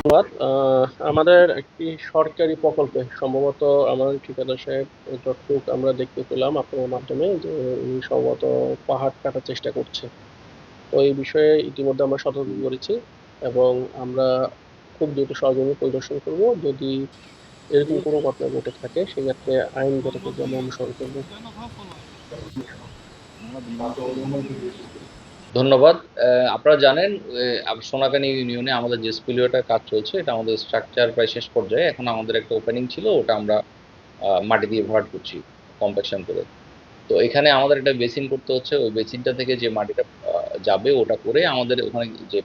ধন্যবাদ। আমাদের একটি সরকারি প্রকল্পে সম্ভবত আমাদের ঠিকাদার সাহেব যতটুকু আমরা দেখতে পেলাম আপনার মাধ্যমে যে উনি সম্ভবত পাহাড় কাটার চেষ্টা করছে। তো এই বিষয়ে ইতিমধ্যে আমরা সতর্ক করেছি এবং আমরা খুব দ্রুত সরজমিনে পরিদর্শন করব। যদি এরকম কোনো ঘটনা ঘটে থাকে সেক্ষেত্রে আইনগত পদ্ধতি আমরা অনুসরণ করব। ধন্যবাদ। আপনারা জানেন সোনাকানী ইউনিয়নে আমাদের যে স্পিলওয়েটার কাজ চলছে এটা আমাদের স্ট্রাকচার প্রায় শেষ পর্যায়ে। এখন আমাদের একটা ওপেনিং ছিল, ওটা আমরা মাটি দিয়ে ভরাট করছি কম্প্যাকশন করে। তো এখানে আমাদের একটা বেসিন করতে হচ্ছে, ওই বেসিনটা থেকে যে মাটিটা যাবে ওটা করে আমাদের ওখানে যে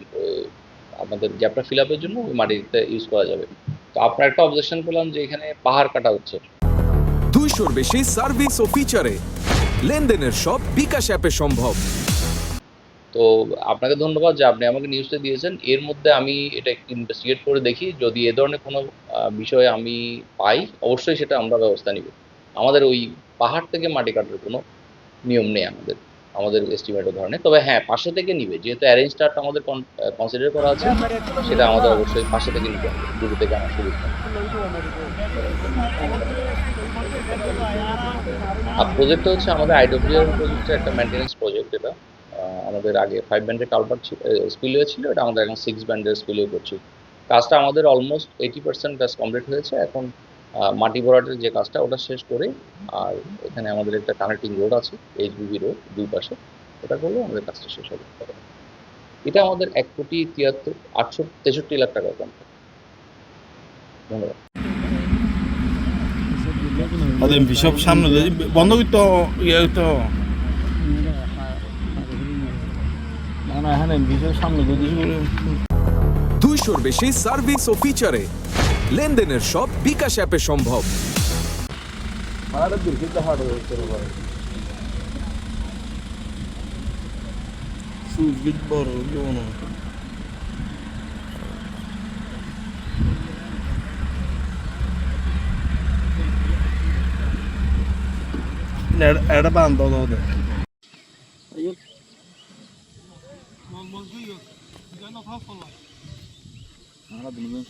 আমাদের গ্যাপটা ফিল আপের জন্য ওই মাটিতে ইউজ করা যাবে। তো আপনার একটা অবজেকশন পেলাম যে এখানে পাহাড় কাটা হচ্ছে। 200-র বেশি সার্ভিস ও ফিচারে লেনদেনের সব বিকাশ অ্যাপে সম্ভব। তো আপনাকে ধন্যবাদ যে আপনি আমাকে নিউজটা দিয়েছেন। এর মধ্যে আমি এটা একটু ইনভেস্টিগেট করে দেখি, যদি এ ধরনের কোনো বিষয়ে আমি পাই অবশ্যই সেটা আমরা ব্যবস্থা নিব। আমাদের ওই পাহাড় থেকে মাটি কাটার কোনো নিয়ম নেই আমাদের আমাদের এস্টিমেটের ধরনের। তবে হ্যাঁ, পাশে থেকে নিবে, যেহেতু অ্যারেঞ্জ স্টারটা আমাদের কনসিডার করা আছে, সেটা আমাদের অবশ্যই পাশে থেকে নিতে হবে, দূর থেকে আনার সুবিধা। আর প্রজেক্টটা হচ্ছে আমাদের আইডব্লিউআর প্রজেক্টের একটা মেনটেন্যান্স প্রজেক্ট। এটা আমাদের আগে 5 ব্যান্ডের কালভার্ট স্পিলওয়ে ছিল, এটা আমাদের এখন 6 ব্যান্ডের স্পিলওয়ে করছি। কাজটা আমাদের অলমোস্ট 80% কাজ কমপ্লিট হয়েছে। এখন মাটি ভরাটের যে কাজটা ওটা শেষ করে, আর এখানে আমাদের একটা কানেক্টিং রোড আছে, এইচবিবি রোড, দুই পাশে, ওটা করলে আমাদের কাজটা শেষ হবে। এটা আমাদের 1,73,863,00,000 টাকার কন্ট্রাক্ট। ধন্যবাদ। সব সামনে বন্ধ করতে ইয়ে হইতো না, হ্যাঁ বিষয় সামনে 200-র বেশি সার্ভিস ও ফিচারে লেনদেনের সব বিকাশ অ্যাপে সম্ভব। সুইচ বড় কেমন এটা বান্ধ ওদের আমরা দুজন